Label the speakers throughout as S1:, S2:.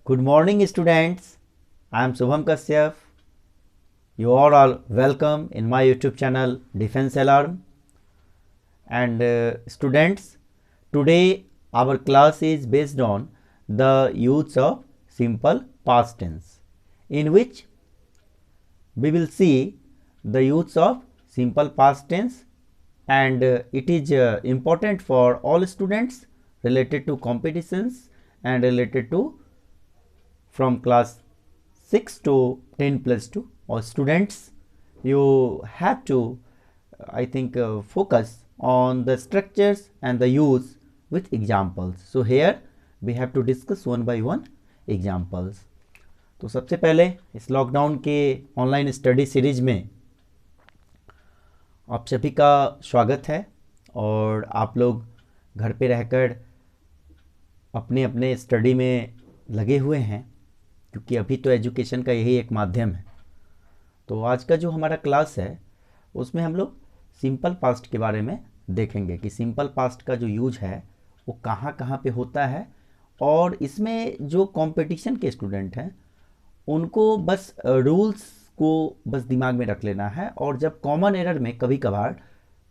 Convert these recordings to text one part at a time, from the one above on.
S1: Good morning, students. I am Shubham Kashyap. You all are welcome in my YouTube channel Defense Alarm. And students, today our class is based on the use of simple past tense, in which we will see the use of simple past tense, and it is important for all students related to competitions and related to from class 6 to 10 plus 2 or students. You have to focus on the structures and the use with examples. So here we have to discuss one by one examples. तो सबसे पहले इस lockdown के online study series में आप सभी का स्वागत है और आप लोग घर पे रहकर अपने अपने स्टडी में लगे हुए हैं, क्योंकि अभी तो एजुकेशन का यही एक माध्यम है। तो आज का जो हमारा क्लास है उसमें हम लोग सिंपल पास्ट के बारे में देखेंगे कि सिंपल पास्ट का जो यूज है वो कहाँ कहाँ पे होता है, और इसमें जो कंपटीशन के स्टूडेंट हैं उनको बस रूल्स को बस दिमाग में रख लेना है, और जब कॉमन एरर में कभी कभार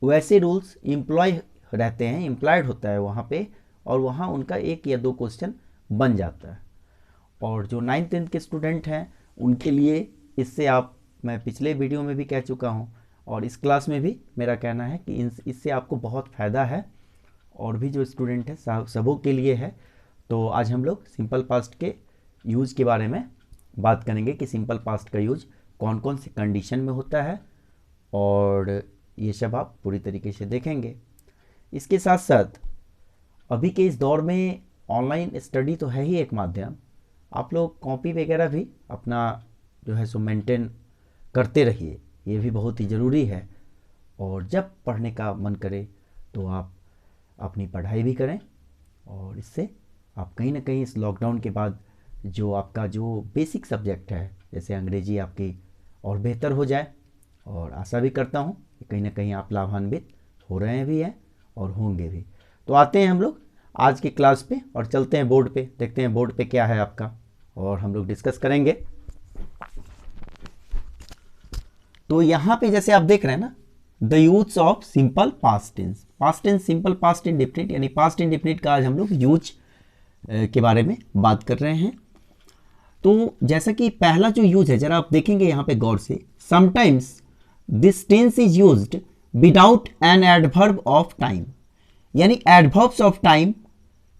S1: वैसे रूल्स इम्प्लॉय रहते हैं, इम्प्लॉयड होता है वहाँ पे, और वहाँ उनका एक या दो क्वेश्चन बन जाता है। और जो 9th 10th के स्टूडेंट हैं उनके लिए इससे मैं पिछले वीडियो में भी कह चुका हूँ और इस क्लास में भी मेरा कहना है कि इससे आपको बहुत फ़ायदा है, और भी जो स्टूडेंट हैं सबों के लिए है। तो आज हम लोग सिंपल पास्ट के यूज़ के बारे में बात करेंगे कि सिंपल पास्ट का यूज कौन कौन सी कंडीशन में होता है, और ये सब आप पूरी तरीके से देखेंगे। इसके साथ साथ अभी के इस दौर में ऑनलाइन स्टडी तो है ही एक माध्यम, आप लोग कॉपी वगैरह भी अपना जो है सो मेंटेन करते रहिए, ये भी बहुत ही ज़रूरी है। और जब पढ़ने का मन करे तो आप अपनी पढ़ाई भी करें, और इससे आप कहीं ना कहीं इस लॉकडाउन के बाद जो आपका जो बेसिक सब्जेक्ट है जैसे अंग्रेजी आपकी और बेहतर हो जाए, और आशा भी करता हूँ कि कहीं ना कहीं आप लाभान्वित हो रहे भी हैं और होंगे भी। तो आते हैं हम लोग आज की क्लास पे और चलते हैं बोर्ड पे, देखते हैं बोर्ड पे क्या है आपका, और हम लोग डिस्कस करेंगे। तो यहाँ पे जैसे आप देख रहे हैं ना, the use of simple past tense, past tense simple past indefinite, यानी पास्ट इंडेफिनिट का आज हम लोग यूज के बारे में बात कर रहे हैं। तो जैसा कि पहला जो यूज है जरा आप देखेंगे यहाँ पे गौर से, sometimes this tense is used without an adverb of time, यानी एडवर्ब्स ऑफ टाइम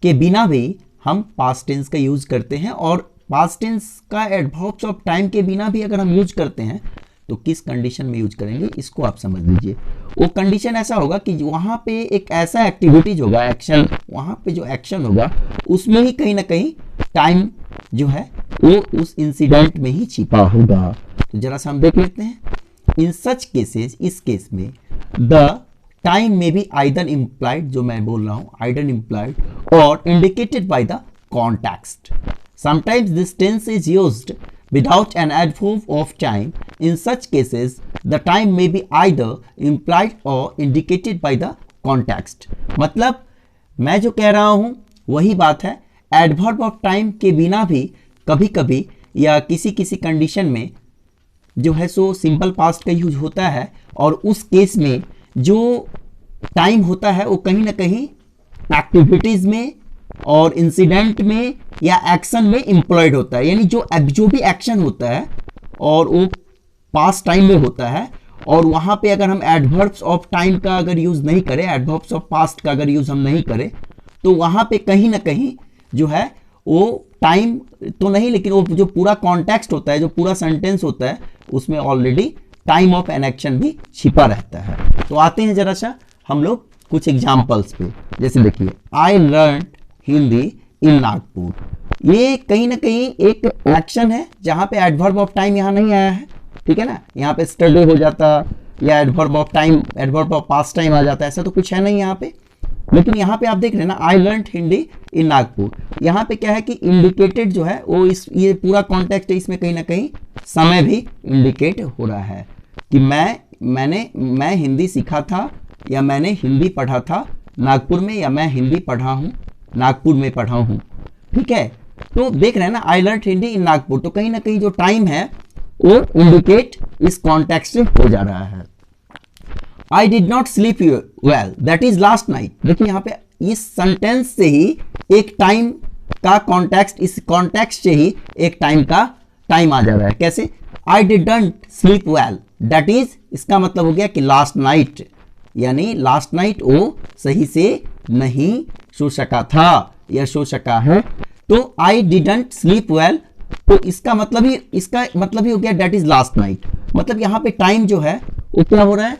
S1: के बिना भी हम पास्ट टेंस का यूज करते हैं, और पास्ट टेंस का एडवर्ब्स ऑफ टाइम के बिना भी अगर हम यूज करते हैं तो किस कंडीशन में यूज करेंगे इसको आप समझ लीजिए। वो कंडीशन ऐसा होगा कि वहाँ पे एक ऐसा एक्टिविटीज होगा, एक्शन, वहाँ पे जो एक्शन होगा उसमें ही कहीं ना कहीं टाइम जो है वो उस इंसिडेंट में ही छिपा होगा। तो जरा सा हम देख लेते हैं। इन सच केसेस, इस केस में the time may be either implied, जो मैं बोल रहा हूँ either implied or indicated by the context. Sometimes this tense is used without an adverb of time. In such cases, the time may be either implied or indicated by the context. मतलब मैं जो कह रहा हूँ वही बात है, adverb of time के बिना भी कभी कभी या किसी किसी कंडीशन में जो है सो सिंपल पास्ट का यूज होता है, और उस केस में जो टाइम होता है वो कहीं ना कहीं एक्टिविटीज में और इंसिडेंट में या एक्शन में इंप्लॉयड होता है, यानी जो भी एक्शन होता है और वो पास्ट टाइम में होता है, और वहाँ पे अगर हम एडवर्ब्स ऑफ टाइम का अगर यूज़ नहीं करें, एडवर्ब्स ऑफ पास्ट का अगर यूज़ हम नहीं करें, तो वहाँ पे कहीं ना कहीं जो है वो टाइम तो नहीं, लेकिन वो जो पूरा कॉन्टेक्स्ट होता है, जो पूरा सेंटेंस होता है, उसमें already time of an action भी छिपा रहता है। तो आते हैं जरा सा हम लोग कुछ एग्जाम्पल्स पे। जैसे देखिए, आई लर्न हिंदी इन नागपुर, ये कहीं ना कहीं एक एक्शन है जहां पे एडवर्ब ऑफ टाइम यहां नहीं आया है, ठीक है ना। यहाँ पे स्टडी हो जाता या adverb of time, adverb of past time आ जाता, ऐसा तो कुछ है नहीं यहाँ पे। लेकिन यहाँ पे आप देख रहे हैं ना, आई लर्न हिंदी इन नागपुर, यहाँ पे क्या है कि इंडिकेटेड जो है वो ये पूरा कॉन्टेक्स्ट है, इसमें कहीं ना कहीं समय भी इंडिकेट हो रहा है कि मैं हिंदी सीखा था या मैंने हिंदी पढ़ा था नागपुर में, या मैं हिंदी पढ़ा हूँ नागपुर में पढ़ा हूँ, ठीक है। तो देख रहे हैं ना, आई लर्न हिंदी इन नागपुर, तो कहीं ना कहीं जो टाइम है वो इंडिकेट इस कॉन्टेक्स्ट से हो जा रहा है। I did not sleep well that is last night, देखिए यहाँ पे इस सेंटेंस से ही एक टाइम का कॉन्टेक्स्ट, इस कॉन्टेक्स्ट से ही एक टाइम का टाइम आ जा रहा है। कैसे? I didn't sleep well that is, इसका मतलब हो गया कि लास्ट नाइट, यानी लास्ट नाइट वो सही से नहीं सो सका था या सो सका है। तो आई डिडंट स्लीप वेल, तो इसका मतलब ही हो गया दैट इज लास्ट नाइट। मतलब यहाँ पे टाइम जो है वो क्या हो रहा है,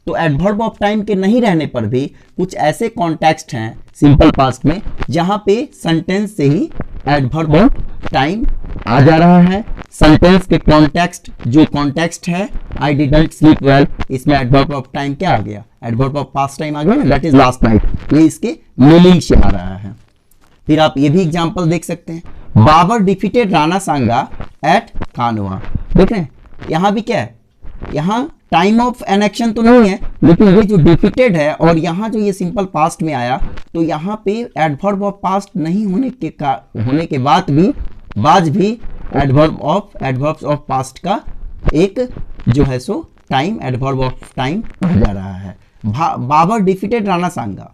S1: तो एडवर्ब ऑफ टाइम के नहीं रहने पर भी कुछ ऐसे कॉन्टेक्स्ट हैं सिंपल पास्ट में जहां पे सेंटेंस से ही एडवर्ब ऑफ टाइम आ जा रहा है। सेंटेंस के कॉन्टेक्स्ट, जो कॉन्टेक्स्ट है आई डिडंट स्लीप वेल, इसमें एडवर्ब ऑफ टाइम क्या आ गया, एडवर्ब ऑफ पास्ट टाइम आ गया, दैट इज लास्ट नाइट, ये इसके मीनिंग से आ रहा है। फिर आप ये भी एग्जांपल देख सकते हैं, बाबर डिफीटेड राणा सांगा एट कानवा। देख रहे हैं यहां भी क्या है, यहां टाइम ऑफ एन एक्शन तो नहीं है, लेकिन ये जो डिफीटेड है और यहाँ जो ये सिंपल पास्ट में आया, तो यहाँ पे एडवर्ब ऑफ पास्ट नहीं होने के बाद भी एडवर्ब्स ऑफ पास्ट का एक जो है सो टाइम, एडवर्ब ऑफ टाइम आ जा रहा है। बाबर डिफीटेड राणा सांगा,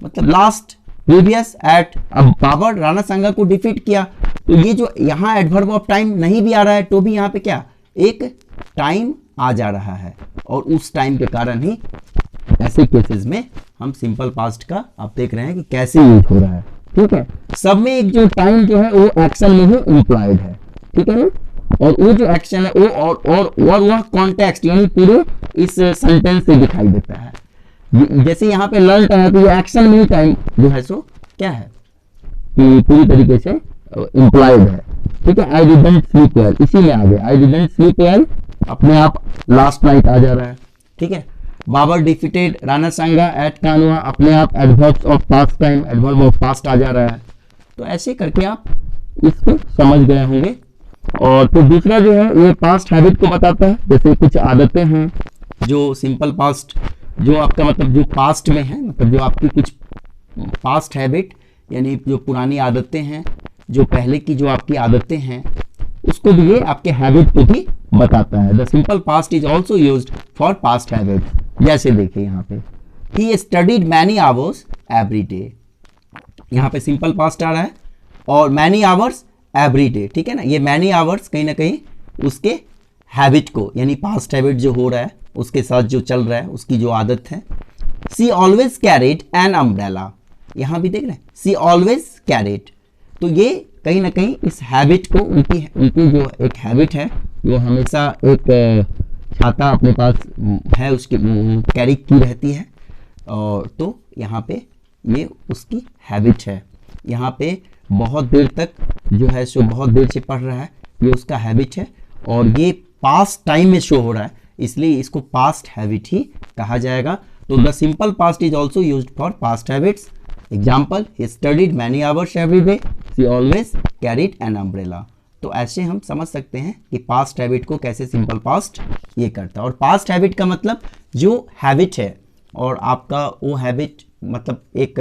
S1: मतलब लास्ट प्रीवियस एट, अब बाबर राणा सांगा को डिफीट किया, तो ये जो यहाँ एडवर्ब ऑफ टाइम नहीं भी आ रहा है तो भी यहाँ पे क्या एक टाइम आ जा रहा है, और उस टाइम के कारण ही ऐसे केसेस में हम सिंपल पास्ट का आप देख रहे हैं कि कैसे यूज हो रहा है। ठीक है, सब में एक जो टाइम जो है वो एक्शन में ही इंप्लॉयड है। ठीक है ना, और वो जो एक्शन है वो और वह कॉन्टेक्स्ट यानी पूरे इस सेंटेंस से दिखाई देता है। जैसे यहाँ पे लर्न है तो ये एक्शन में ही टाइम जो है सो क्या है कि पूरी तरीके से इंप्लॉयड है। ठीक है, आई डिडंट स्लीप वेल, इसी में आ गया आई डिडंट स्लीप वेल, अपने आप लास्ट नाइट आ जा रहा है। ठीक है, बाबर डिफीटेड राणा सांगा एट कानवा, अपने आप adverbs of past time, adverb of past आ जा रहा है। तो ऐसे करके आप इसको समझ गए होंगे। और तो दूसरा जो है ये पास्ट हैबिट को बताता है, जैसे कुछ आदतें हैं जो सिंपल पास्ट, जो आपका मतलब जो पास्ट में है, मतलब जो आपकी कुछ पास्ट हैबिट यानी जो पुरानी आदतें हैं, जो पहले की जो आपकी आदतें हैं, उसको भी ये आपके हैबिट को भी बताता है। The simple past is also used for past habit. जैसे देखिए यहाँ पे he studied many hours every day, यहाँ पे सिंपल पास्ट आ रहा है और मैनी आवर्स एवरी डे। ठीक है ना, ये मैनी आवर्स कहीं ना कहीं उसके हैबिट को यानी पास्ट हैबिट जो हो रहा है उसके साथ जो चल रहा है उसकी जो आदत है। सी ऑलवेज कैरिड एन अम्ब्रेला, यहाँ भी देख रहे हैं सी ऑलवेज कैरिड, तो ये कहीं ना कहीं इस हैबिट को उनकी जो एक हैबिट है वो हमेशा एक छाता अपने पास है उसकी कैरी की रहती है, और तो यहाँ पे ये उसकी हैबिट है। यहाँ पे बहुत देर तक जो है सो बहुत देर से पढ़ रहा है, ये उसका हैबिट है, और ये पास्ट टाइम में शो हो रहा है, इसलिए इसको पास्ट हैबिट ही कहा जाएगा। तो the simple past is also used for past habits. Example, he studied many hours every day, she always carried an umbrella। तो ऐसे हम समझ सकते हैं कि पास्ट हैबिट को कैसे सिंपल पास्ट ये करता है। और पास्ट हैबिट का मतलब जो हैबिट है और आपका वो हैबिट मतलब एक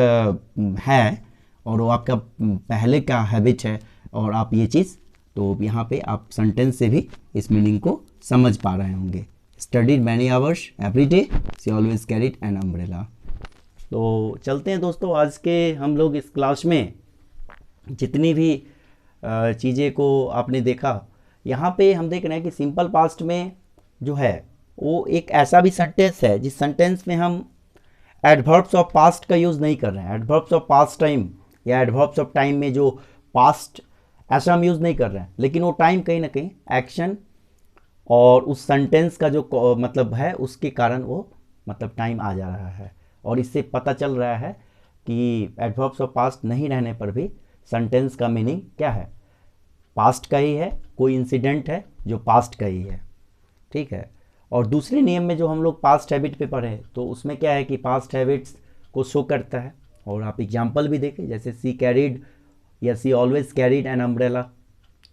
S1: है और वो आपका पहले का हैबिट है, और आप ये चीज़ तो यहाँ पे आप सेंटेंस से भी इस मीनिंग को समझ पा रहे होंगे। Studied many hours every day, she always carried an umbrella. तो चलते हैं दोस्तों, आज के हम लोग इस क्लास में जितनी भी चीज़ें को आपने देखा, यहाँ पे हम देख रहे हैं कि सिंपल पास्ट में जो है वो एक ऐसा भी सेंटेंस है जिस सेंटेंस में हम एडवर्ब्स ऑफ पास्ट का यूज़ नहीं कर रहे हैं। एडवर्ब्स ऑफ पास्ट टाइम या एडवर्ब्स ऑफ टाइम में जो पास्ट ऐसा हम यूज़ नहीं कर रहे हैं, लेकिन वो टाइम कहीं ना कहीं एक्शन और उस सेंटेंस का जो मतलब है उसके कारण वो मतलब टाइम आ जा रहा है। और इससे पता चल रहा है कि एडवर्ब्स ऑफ पास्ट नहीं रहने पर भी सेंटेंस का मीनिंग क्या है, पास्ट का ही है, कोई इंसिडेंट है जो पास्ट का ही है। ठीक है, और दूसरे नियम में जो हम लोग पास्ट हैबिट पे पढ़े तो उसमें क्या है कि पास्ट हैबिट्स को शो करता है, और आप एग्जाम्पल भी देखें जैसे सी कैरिड या सी ऑलवेज कैरिड एन अम्ब्रेला।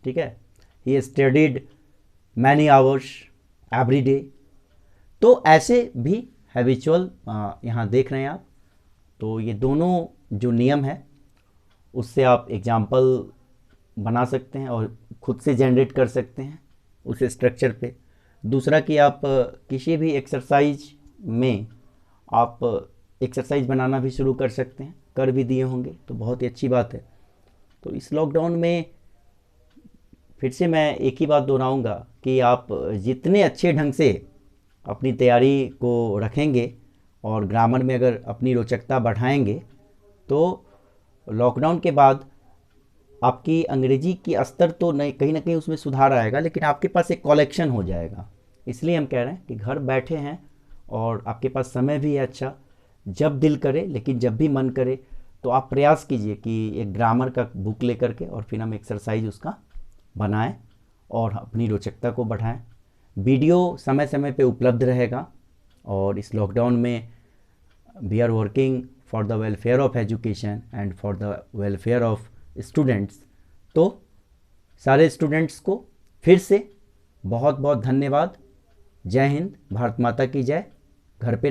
S1: ठीक है, he studied many hours every day. तो ऐसे भी हैबिचुअल यहाँ देख रहे हैं आप। तो ये दोनों जो नियम है उससे आप एग्जाम्पल बना सकते हैं और खुद से जनरेट कर सकते हैं उस स्ट्रक्चर पे। दूसरा कि आप किसी भी एक्सरसाइज में आप एक्सरसाइज बनाना भी शुरू कर सकते हैं, कर भी दिए होंगे तो बहुत ही अच्छी बात है। तो इस लॉकडाउन में फिर से मैं एक ही बात दोहराऊंगा कि आप जितने अच्छे ढंग से अपनी तैयारी को रखेंगे और ग्रामर में अगर अपनी रोचकता बढ़ाएंगे तो लॉकडाउन के बाद आपकी अंग्रेजी की स्तर तो नहीं, कहीं ना कहीं उसमें सुधार आएगा, लेकिन आपके पास एक कलेक्शन हो जाएगा। इसलिए हम कह रहे हैं कि घर बैठे हैं और आपके पास समय भी है अच्छा, जब दिल करे, लेकिन जब भी मन करे तो आप प्रयास कीजिए कि एक ग्रामर का बुक लेकर के और फिर हम एक्सरसाइज उसका बनाएं और अपनी रोचकता को बढ़ाएं। वीडियो समय समय पे उपलब्ध रहेगा और इस लॉकडाउन में we are working for the welfare of education and for the welfare of students. तो सारे स्टूडेंट्स को फिर से बहुत बहुत धन्यवाद। जय हिंद, भारत माता की जय। घर पे